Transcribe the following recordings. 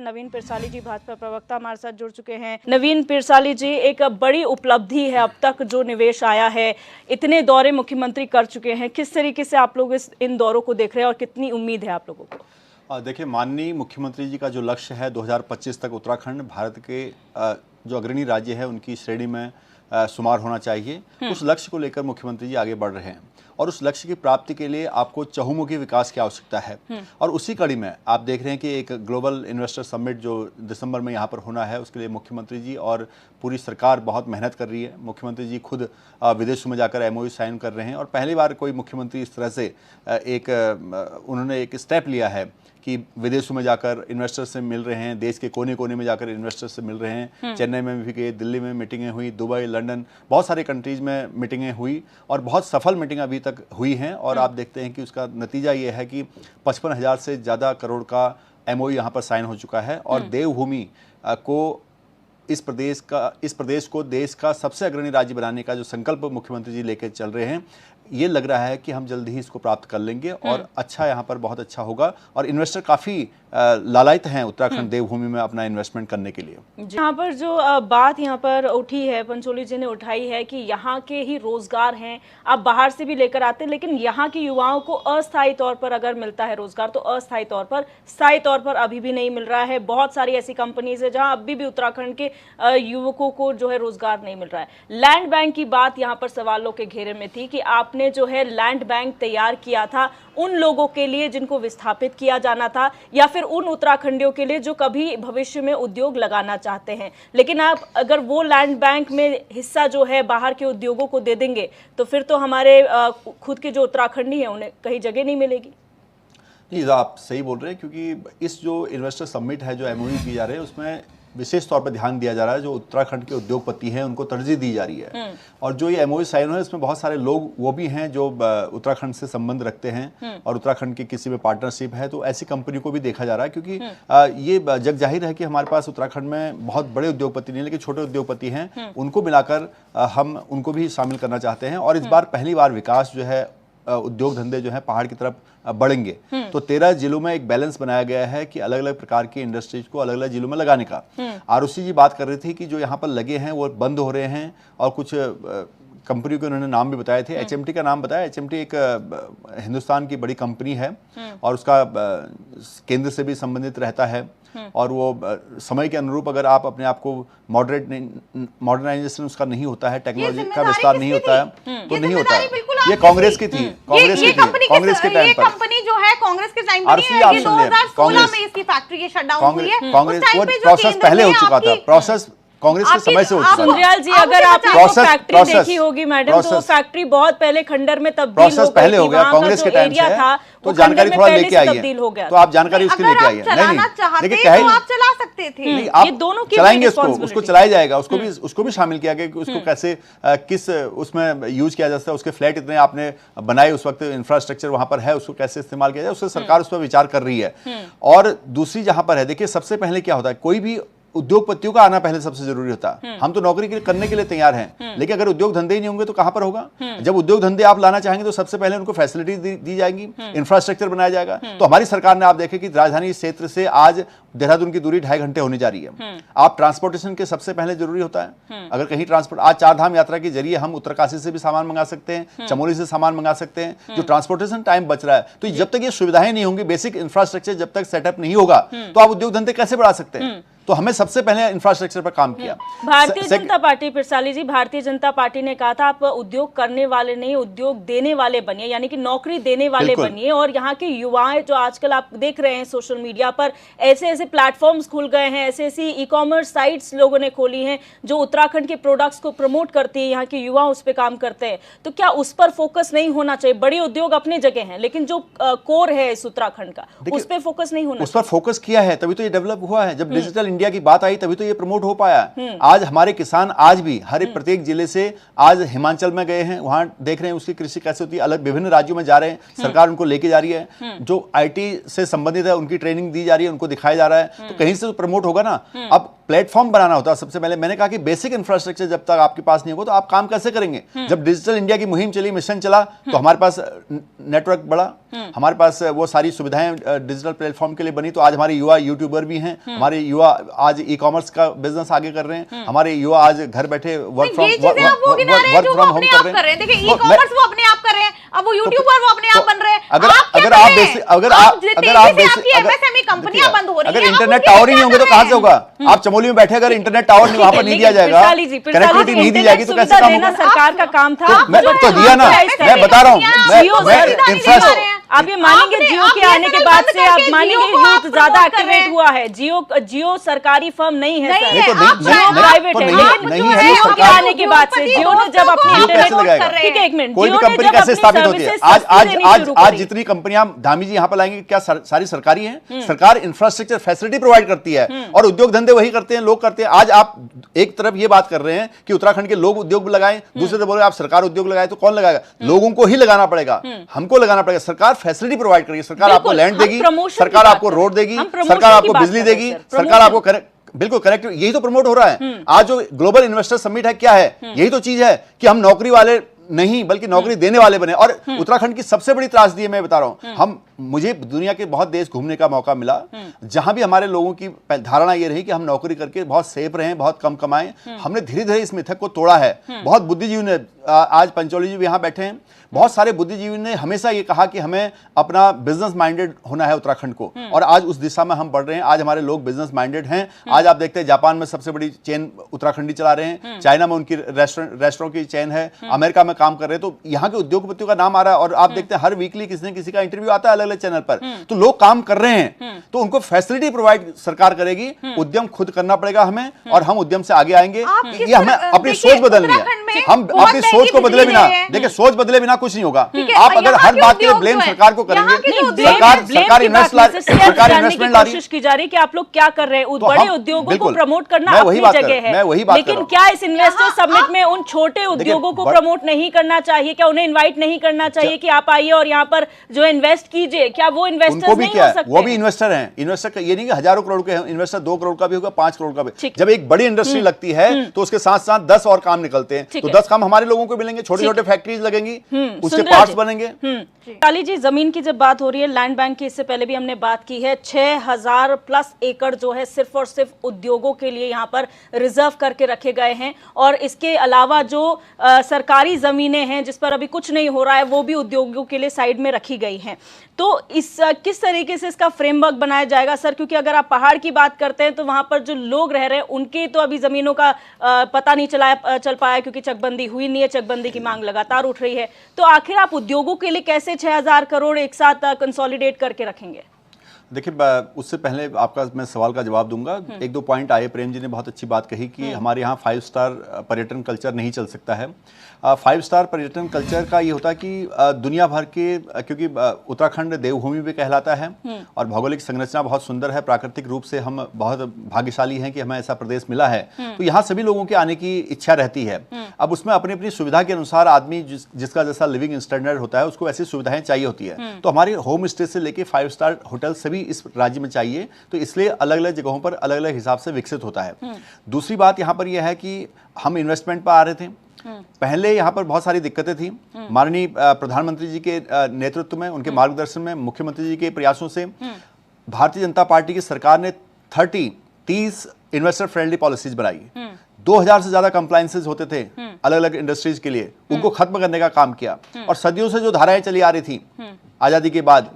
नवीन पिरसाली जी भाजपा प्रवक्ता हमारे साथ जुड़ चुके हैं। नवीन पिरसाली जी, एक बड़ी उपलब्धि है अब तक जो निवेश आया है, इतने दौरे मुख्यमंत्री कर चुके हैं, किस तरीके से आप लोग इन दौरों को देख रहे हैं और कितनी उम्मीद है आप लोगों को? देखिए, माननीय मुख्यमंत्री जी का जो लक्ष्य है 2025 तक उत्तराखंड भारत के जो अग्रणी राज्य है उनकी श्रेणी में शुमार होना चाहिए। उस लक्ष्य को लेकर मुख्यमंत्री जी आगे बढ़ रहे हैं और उस लक्ष्य की प्राप्ति के लिए आपको चहुमुखी विकास की आवश्यकता है। और उसी कड़ी में आप देख रहे हैं कि एक ग्लोबल इन्वेस्टर समिट जो दिसंबर में यहाँ पर होना है, उसके लिए मुख्यमंत्री जी और पूरी सरकार बहुत मेहनत कर रही है। मुख्यमंत्री जी खुद विदेशों में जाकर MOU साइन कर रहे हैं और पहली बार कोई मुख्यमंत्री इस तरह से उन्होंने एक स्टेप लिया है कि विदेशों में जाकर इन्वेस्टर से मिल रहे हैं, देश के कोने कोने में जाकर इन्वेस्टर से मिल रहे हैं। चेन्नई में भी गए, दिल्ली में मीटिंगें हुई, दुबई, लंदन, बहुत सारे कंट्रीज में मीटिंगें हुई और बहुत सफल मीटिंग अभी तक हुई हैं। और आप देखते हैं कि उसका नतीजा ये है कि 55,000 से ज़्यादा करोड़ का MOU यहाँ पर साइन हो चुका है और देवभूमि को इस प्रदेश को देश का सबसे अग्रणी राज्य बनाने का जो संकल्प मुख्यमंत्री जी लेकर चल रहे हैं, ये लग रहा है कि हम जल्दी ही इसको प्राप्त कर लेंगे और अच्छा यहाँ पर बहुत अच्छा होगा। और इन्वेस्टर काफ़ी लालायित हैं उत्तराखंड देवभूमि में अपना इन्वेस्टमेंट करने के लिए। यहाँ पर जो बात यहाँ पर उठी है, पंचोली जी ने उठाई है कि यहाँ के ही रोजगार हैं, आप बाहर से भी लेकर आते हैं, लेकिन यहाँ के युवाओं को अस्थायी तौर पर अगर मिलता है रोजगार तो अस्थायी तौर पर, स्थायी तौर पर अभी भी नहीं मिल रहा है। बहुत सारी ऐसी कंपनीज है जहाँ अभी भी उत्तराखंड के युवकों को जो है रोजगार नहीं मिल रहा है। लैंड बैंक की बात यहाँ पर सवालों के घेरे में थी कि आपने जो है लैंड बैंक तैयार किया था उन लोगों के लिए जिनको विस्थापित किया जाना था, या फिर उन उत्तराखंडियों के लिए जो कभी भविष्य में उद्योग लगाना चाहते हैं। लेकिन आप अगर वो लैंड बैंक में हिस्सा जो है बाहर के उद्योगों को दे देंगे तो फिर तो हमारे खुद के जो उत्तराखंडी हैं उन्हें कहीं जगह नहीं मिलेगी। नहीं, आप सही बोल रहे हैं, क्योंकि इस जो इन्वेस्टर समिट है जो MOU किए जा रहे हैं उसमें विशेष तौर पर ध्यान दिया जा रहा है जो उत्तराखंड के उद्योगपति हैं उनको तरजीह दी जा रही है। और जो ये MOU साइन हुआ है इसमें बहुत सारे लोग वो भी हैं जो उत्तराखंड से संबंध रखते हैं और उत्तराखंड की किसी में पार्टनरशिप है, तो ऐसी कंपनी को भी देखा जा रहा है। क्योंकि ये जग जाहिर है कि हमारे पास उत्तराखंड में बहुत बड़े उद्योगपति नहीं लेकिन छोटे उद्योगपति हैं, उनको मिलाकर हम उनको भी शामिल करना चाहते हैं। और इस बार पहली बार विकास जो है उद्योग धंधे जो है पहाड़ की तरफ बढ़ेंगे। तो 13 जिलों में एक बैलेंस बनाया गया है कि अलग अलग प्रकार की इंडस्ट्रीज को अलग अलग जिलों में लगाने का। आरुषि जी बात कर रही थी कि जो यहाँ पर लगे हैं वो बंद हो रहे हैं और कुछ कंपनी के उन्होंने नाम भी बताए थे। HMT का नाम बताया। HMT एक हिंदुस्तान की बड़ी कंपनी है और उसका केंद्र से भी संबंधित रहता है और वो समय के अनुरूप अगर आप अपने आप को मॉडर्नाइजेशन उसका नहीं होता है, टेक्नोलॉजी का विस्तार नहीं होता है तो नहीं होता है। ये कांग्रेस की थी, कांग्रेस के टाइम पर कंपनी जो है कांग्रेस के टाइम पर नहीं है, ये 2016 में इसकी फैक्ट्री की शटडाउन हुई है। कांग्रेस प्रोसेस पहले हो चुका था, प्रोसेस कांग्रेस के समय से हो चुका है। सुंदरयाल जी, अगर आपने फैक्ट्री देखी होगी मैडम, तो फैक्ट्री बहुत पहले खंडर में तब्दील प्रोसेस पहले हो गया, कांग्रेस के टाइम से था, तो जानकारी थोड़ा लेके आई है, तो आप जानकारी उसकी लेके आई है। नहीं देखिए, तो आप चला सकते थे, ये दोनों चलाएंगे, उसको चलाया जाएगा, उसको भी शामिल किया गया कि उसको कैसे किस उसमें यूज किया जा सकता है। उसके फ्लैट इतने आपने बनाए, उस वक्त इंफ्रास्ट्रक्चर वहां पर है, उसको कैसे इस्तेमाल किया जाए, उससे सरकार उस पर विचार कर रही है। और दूसरी जहां पर है, देखिए सबसे पहले क्या होता है, कोई भी उद्योगपतियों का आना पहले सबसे जरूरी होता है। हम तो नौकरी करने के लिए तैयार हैं, लेकिन अगर उद्योग धंधे ही नहीं होंगे तो कहां पर होगा। जब उद्योग धंधे आप लाना चाहेंगे तो सबसे पहले उनको फैसिलिटी दी जाएगी, इंफ्रास्ट्रक्चर बनाया जाएगा। तो हमारी सरकार ने आप देखें कि राजधानी क्षेत्र से आज देहरादून की दूरी 2.5 घंटे होने जा रही है। आप ट्रांसपोर्टेशन के सबसे पहले जरूरी होता है। अगर कहीं ट्रांसपोर्ट, आज 4 धाम यात्रा के जरिए हम उत्तरकाशी से भी सामान मंगा सकते हैं, चमोली से सामान मंगा सकते हैं। जो ट्रांसपोर्टेशन टाइम बच रहा है, तो जब तक ये सुविधाएं नहीं होंगी, बेसिक इंफ्रास्ट्रक्चर जब तक सेटअप नहीं होगा, तो आप उद्योग धंधे कैसे बढ़ा सकते हैं। तो हमें सबसे पहले इंफ्रास्ट्रक्चर पर काम किया। भारतीय जनता पार्टी, पिरसाली जी, भारतीय जनता पार्टी ने कहा था आप उद्योग करने वाले नहीं, उद्योग देने वाले बनिए, यानी कि नौकरी देने वाले बनिए। और यहाँ के युवाएं जो आजकल आप देख रहे हैं सोशल मीडिया पर, ऐसे ऐसे प्लेटफॉर्म्स खुल गए हैं, ऐसे ऐसी ई-कॉमर्स साइट्स लोगों ने खोली हैं जो उत्तराखंड के प्रोडक्ट्स को प्रमोट करती है, यहाँ के युवा उस पर काम करते हैं। तो क्या उस पर फोकस नहीं होना चाहिए? बड़े उद्योग अपनी जगह हैं, लेकिन जो कोर है इस उत्तराखंड का, उस पर फोकस नहीं होना। उस पर फोकस किया है तभी तो ये डेवलप हुआ है। जब डिजिटल इंडिया की बात आई तभी तो ये प्रमोट हो पाया। आज हमारे किसान आज भी हर एक प्रत्येक जिले से आज हिमाचल में गए हैं, वहां देख रहे हैं उसकी कृषि कैसे होती है, अलग विभिन्न राज्यों में जा रहे हैं, सरकार उनको लेके जा रही है। जो IT से संबंधित है उनकी ट्रेनिंग दी जा रही है, उनको दिखाया जा रहा है, तो कहीं से तो प्रमोट होगा ना। अब प्लेटफॉर्म बनाना होता है। सबसे पहले मैंने कहा कि बेसिक इंफ्रास्ट्रक्चर जब तक आपके पास नहीं होगा तो आप काम कैसे करेंगे। जब डिजिटल इंडिया की मुहिम चली, मिशन चला, तो हमारे पास नेटवर्क बढ़ा, हमारे पास वो सारी सुविधाएं डिजिटल प्लेटफॉर्म के लिए बनी। तो आज हमारे युवा यूट्यूबर भी हैं, हमारे युवा आज ई कॉमर्स का बिजनेस आगे कर रहे हैं, हमारे युवा आज घर बैठे वर्क फ्रॉम होम कर रहे हैं। देखिए, ई कॉमर्स वो अपने आप कर रहे हैं, अब वो यूट्यूबर वो अपने आप बन रहे हैं। अगर इंटरनेट टावर ही नहीं होंगे तो कहां से होगा। आप चमोली में बैठे, अगर इंटरनेट टावर वहां पर नहीं दिया जाएगा, कनेक्टिविटी नहीं दी जाएगी तो कैसे काम होगा। सरकार का काम था, तो दिया ना, मैं बता रहा हूँ। आप ये मानेंगे जियो के आने के बाद से आप मानेंगे यूथ ज्यादा एक्टिवेट हुआ है। जियो सरकारी फर्म नहीं है सर, जियो प्राइवेट है, लेकिन जियो के आने के बाद से जियो ने जब अपनी इंटरनेट, ठीक है एक मिनट, कोई भी कंपनी कैसे स्थापित होती है। आज जितनी कंपनियां धामी जी यहाँ पर लाएंगे क्या सारी सरकारी हैं। सरकार इंफ्रास्ट्रक्चर फैसिलिटी प्रोवाइड करती है और उद्योग धंधे वही करते हैं, लोग करते हैं। आज आप एक तरफ ये बात कर रहे हैं कि उत्तराखंड के लोग उद्योग लगाएं, दूसरे तरफ बोल रहे हैं आप सरकार उद्योग लगाए, तो कौन लगाएगा। लोगों को ही लगाना पड़ेगा, हमको लगाना पड़ेगा। सरकार फैसिलिटी प्रोवाइड करेगी, सरकार आपको लैंड देगी, सरकार आपको रोड देगी, सरकार आपको बिजली देगी, सरकार आपको बिल्कुल करेक्ट। यही तो प्रमोट हो रहा है। आज जो ग्लोबल इन्वेस्टर समिट है क्या है, यही तो चीज है कि हम नौकरी वाले नहीं बल्कि नौकरी देने वाले बने। और उत्तराखंड की सबसे बड़ी त्रासदी है, मैं बता रहा हूं, मुझे दुनिया के बहुत देश घूमने का मौका मिला, जहां भी हमारे लोगों की धारणा ये रही कि हम नौकरी करके बहुत सेफ रहें, बहुत कम कमाएं। हमने धीरे धीरे इस मिथक को तोड़ा है। बहुत बुद्धिजीवी ने, आज पंचोली जी यहां बैठे हैं, बहुत सारे बुद्धिजीवी ने हमेशा ये कहा कि हमें अपना बिजनेस माइंडेड होना है उत्तराखंड को, और आज उस दिशा में हम बढ़ रहे हैं। आज हमारे लोग बिजनेस माइंडेड हैं। आज आप देखते हैं जापान में सबसे बड़ी चेन उत्तराखंडी चला रहे हैं, चाइना में उनकी रेस्टोरेंट की चेन है, अमेरिका में काम कर रहे हैं। तो यहाँ के उद्योगपतियों का नाम आ रहा है और आप देखते हैं हर वीकली किसी न किसी का इंटरव्यू आता है अलग अलग चैनल पर। तो लोग काम कर रहे हैं, तो उनको फैसिलिटी प्रोवाइड सरकार करेगी। उद्यम खुद करना पड़ेगा हमें, और हम उद्यम से आगे आएंगे। ये हमें अपनी सोच बदलनी है, हम अपनी सोच को बदले बिना, देखिए सोच बदले बिना कुछ नहीं होगा। आप अगर हर बात के लिए ब्लेम सरकार को करेंगे, सरकार इन्वेस्टमेंट ला रही है, कोशिश की जा रही है कि आप लोग क्या कर रहे हैं, बड़े उद्योगों को प्रमोट करना अपनी जगह है, लेकिन क्या इस इन्वेस्टर समिट में उन छोटे उद्योगों को प्रमोट नहीं करना चाहिए? क्या उन्हें इनवाइट नहीं करना चाहिए कि आप आइए और यहाँ पर जो इन्वेस्ट कीजिए? क्या वो इन्वेस्टर्स नहीं हो सकते? वो भी इन्वेस्टर हैं। इन्वेस्टर ये नहीं कि हजारों करोड़ के इन्वेस्टर, 2 करोड़ का भी होगा, 5 करोड़ का भी। जब एक बड़ी इंडस्ट्री लगती है तो उसके साथ साथ 10 और काम निकलते हैं, तो 10 काम हमारे लोगों को मिलेंगे, छोटे छोटे फैक्ट्रीज लगेंगी, उसके पार्ट्स बनेंगे। काली जी, जमीन की जब बात हो रही है, लैंड बैंक की इससे पहले भी हमने बात की है, 6000 प्लस एकड़ जो है सिर्फ और सिर्फ उद्योगों के लिए यहाँ पर रिजर्व करके रखे गए हैं, और इसके अलावा जो सरकारी जमीनें हैं जिस पर अभी कुछ नहीं हो रहा है वो भी उद्योगों के लिए साइड में रखी गई हैं। तो इस किस तरीके से इसका फ्रेमवर्क बनाया जाएगा सर? क्योंकि अगर आप पहाड़ की बात करते हैं तो वहां पर जो लोग रह रहे हैं उनके तो अभी जमीनों का पता नहीं चल पाया, क्योंकि चकबंदी हुई नहीं है, चकबंदी की मांग लगातार उठ रही है। तो आखिर आप उद्योगों के लिए कैसे 6000 करोड़ एक साथ कंसोलिडेट करके रखेंगे? देखिए, उससे पहले आपका मैं सवाल का जवाब दूंगा। 1-2 पॉइंट आए, प्रेम जी ने बहुत अच्छी बात कही कि हमारे यहाँ 5 स्टार पर्यटन कल्चर नहीं चल सकता है। 5 स्टार पर्यटन कल्चर का ये होता है कि दुनिया भर के, क्योंकि उत्तराखंड देवभूमि भी कहलाता है और भौगोलिक संरचना बहुत सुंदर है, प्राकृतिक रूप से हम बहुत भाग्यशाली हैं कि हमें ऐसा प्रदेश मिला है, तो यहाँ सभी लोगों के आने की इच्छा रहती है। अब उसमें अपनी अपनी सुविधा के अनुसार आदमी जिसका जैसा लिविंग स्टैंडर्ड होता है उसको ऐसी सुविधाएं चाहिए होती है। तो हमारे होम स्टे से लेके 5 स्टार होटल सभी इस राज्य में चाहिए, तो इसलिए अलग अलग जगहों पर अलग अलग हिसाब से विकसित होता है। दूसरी बात यहाँ पर यह है कि हम इन्वेस्टमेंट पर आ रहे थे, पहले यहाँ पर बहुत सारी दिक्कतें थी। माननीय प्रधानमंत्री जी के नेतृत्व में, उनके मार्गदर्शन में, मुख्यमंत्री जी के प्रयासों से भारतीय जनता पार्टी की सरकार ने 30 इन्वेस्टर फ्रेंडली पॉलिसीज बनाई। 2000 से ज्यादा कंप्लायंसेस होते थे अलग अलग इंडस्ट्रीज के लिए, उनको खत्म करने का काम किया। और सदियों से जो धाराएं चली आ रही थी आजादी के बाद,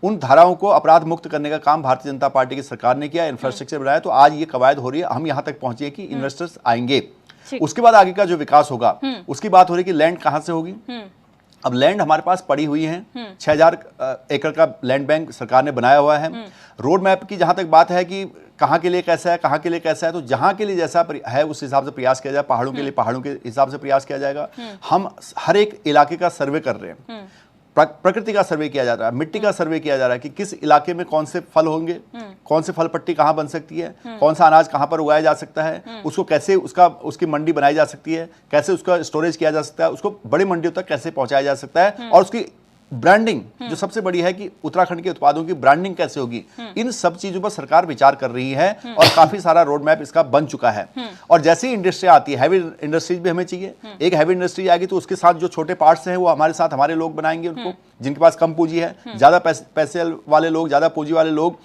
उन धाराओं को अपराध मुक्त करने का काम भारतीय जनता पार्टी की सरकार ने किया, इंफ्रास्ट्रक्चर बनाया। तो आज ये कवायद हो रही है, हम यहाँ तक पहुंचे हैं कि इन्वेस्टर्स आएंगे। उसके बाद आगे का जो विकास होगा उसकी बात हो रही है कि लैंड कहां से होगी। अब लैंड हमारे पास पड़ी हुई है, 6000 एकड़ का लैंड बैंक सरकार ने बनाया हुआ है। रोड मैप की जहां तक बात है कि कहां के लिए कैसा है, कहां के लिए कैसा है, तो जहां के लिए जैसा है उस हिसाब से प्रयास किया जाए। पहाड़ों के लिए पहाड़ों के हिसाब से प्रयास किया जाएगा। हम हर एक इलाके का सर्वे कर रहे हैं, प्रकृति का सर्वे किया जा रहा है, मिट्टी का सर्वे किया जा रहा है कि किस इलाके में कौन से फल होंगे, कौन से फल पट्टी कहां बन सकती है, कौन सा अनाज कहां पर उगाया जा सकता है, उसको कैसे उसकी मंडी बनाई जा सकती है, कैसे उसका स्टोरेज किया जा सकता है, उसको बड़ी मंडियों तक कैसे पहुंचाया जा सकता है, और उसकी ब्रांडिंग जो सबसे बड़ी है कि उत्तराखंड के उत्पादों की ब्रांडिंग कैसे होगी, इन सब चीजों पर सरकार विचार कर रही है और काफी सारा रोड मैप इसका बन चुका है। और जैसे ही इंडस्ट्री आती है, हैवी इंडस्ट्रीज भी हमें चाहिए। एक हैवी इंडस्ट्री आएगी तो उसके साथ जो छोटे पार्ट्स हैं वो हमारे साथ हमारे लोग बनाएंगे उनको, जिनके पास कम पूंजी है। ज्यादा पैसे वाले लोग, ज्यादा पूंजी वाले लोग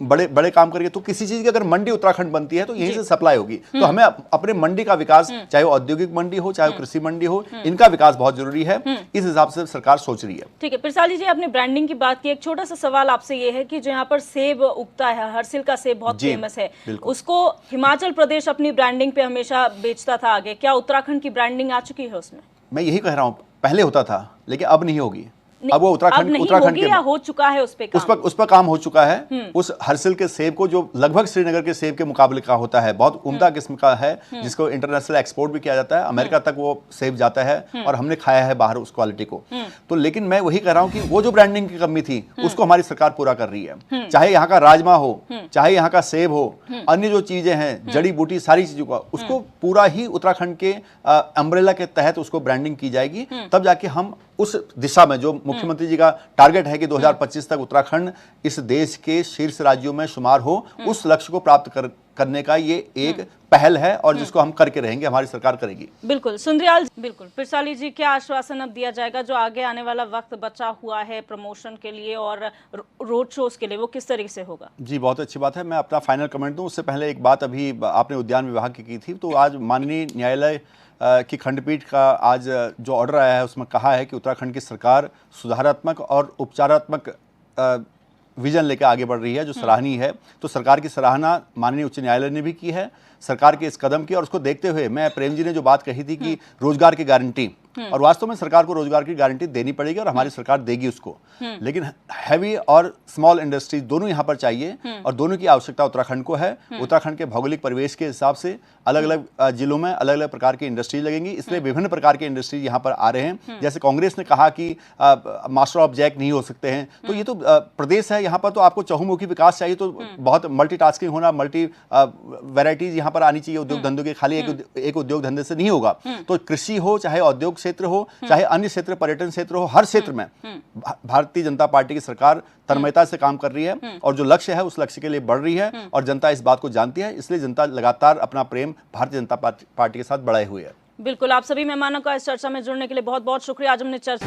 बड़े बड़े काम करेंगे। तो किसी चीज की अगर मंडी उत्तराखंड बनती है तो यहीं से सप्लाई होगी। तो हमें अपने मंडी का विकास, चाहे वो औद्योगिक मंडी हो, चाहे वो कृषि मंडी हो, इनका विकास बहुत जरूरी है। इस हिसाब से सरकार सोच रही है। ठीक है पिरसाली जी, आपने ब्रांडिंग की बात की। एक छोटा सा सवाल आपसे ये है कि जो यहाँ पर सेब उगता है, हरसिल का सेब बहुत फेमस है, उसको हिमाचल प्रदेश अपनी ब्रांडिंग पे हमेशा बेचता था आगे। क्या उत्तराखंड की ब्रांडिंग आ चुकी है उसमें? मैं यही कह रहा हूँ, पहले होता था लेकिन अब नहीं होगी। अब वो उत्तराखंड के या हो चुका है उस पर काम हो चुका है। उस हरसिल के सेब को, जो लगभग श्रीनगर के सेब के मुकाबले का होता है, बहुत उम्दा किस्म का है, जिसको इंटरनेशनल एक्सपोर्ट भी किया जाता है, अमेरिका तक वो सेब जाता है और हमने खाया है बाहर उस क्वालिटी को। तो लेकिन मैं वही कह रहा हूँ कि वो जो ब्रांडिंग की कमी थी उसको हमारी सरकार पूरा कर रही है। चाहे यहाँ का राजमा हो, चाहे यहाँ का सेब हो, अन्य जो चीजें हैं, जड़ी बूटी, सारी चीजों का, उसको पूरा ही उत्तराखंड के अम्ब्रेला के तहत उसको ब्रांडिंग की जाएगी। तब जाके हम उस दिशा में, जो मुख्यमंत्री जी का टारगेट है कि 2025 तक उत्तराखंड इस देश के शीर्ष राज्यों में शुमार हो, उस लक्ष्य को प्राप्त करने का ये एक पहल है और जिसको हम करके रहेंगे, हमारी सरकार करेगी। बिल्कुल सुंदरयाल, बिल्कुल पिरसाली जी, क्या आश्वासन अब दिया जाएगा जो आगे आने वाला वक्त बचा हुआ है प्रमोशन के लिए और रोड शोज के लिए, वो किस तरीके से होगा? जी बहुत अच्छी बात है। मैं अपना फाइनल कमेंट दूं उससे पहले एक बात अभी आपने उद्यान विभाग की थी, तो आज माननीय न्यायालय की खंडपीठ का आज जो ऑर्डर आया है उसमें कहा है कि उत्तराखंड की सरकार सुधारात्मक और उपचारात्मक विजन लेकर आगे बढ़ रही है, जो सराहनीय है। तो सरकार की सराहना माननीय उच्च न्यायालय ने भी की है सरकार के इस कदम की। और उसको देखते हुए मैं, प्रेम जी ने जो बात कही थी कि रोजगार की गारंटी, और वास्तव में सरकार को रोजगार की गारंटी देनी पड़ेगी और हमारी सरकार देगी उसको। लेकिन हैवी और स्मॉल इंडस्ट्रीज दोनों यहाँ पर चाहिए और दोनों की आवश्यकता उत्तराखंड को है। उत्तराखंड के भौगोलिक परिवेश के हिसाब से अलग अलग जिलों में अलग अलग प्रकार की इंडस्ट्रीज लगेंगी, इसलिए विभिन्न प्रकार के इंडस्ट्रीज यहाँ पर आ रहे हैं। जैसे कांग्रेस ने कहा कि मास्टर ऑफ जैक नहीं हो सकते हैं, तो ये तो प्रदेश है, यहाँ पर तो आपको चहुमुखी विकास चाहिए, तो बहुत मल्टीटास्किंग होना, मल्टी वैरायटीज यहाँ पर आनी चाहिए उद्योग धंधों के। खाली एक उद्योग धंधे से नहीं होगा। तो कृषि हो, चाहे औद्योगिक क्षेत्र हो, चाहे अन्य क्षेत्र, पर्यटन क्षेत्र हो, हर क्षेत्र में भारतीय जनता पार्टी की सरकार तन्मयता से काम कर रही है और जो लक्ष्य है उस लक्ष्य के लिए बढ़ रही है और जनता इस बात को जानती है। इसलिए जनता लगातार अपना प्रेम भारतीय जनता पार्टी के साथ बढ़ाए हुए है। बिल्कुल, आप सभी मेहमानों का इस चर्चा में जुड़ने के लिए बहुत बहुत शुक्रिया। आज हमने चर्चा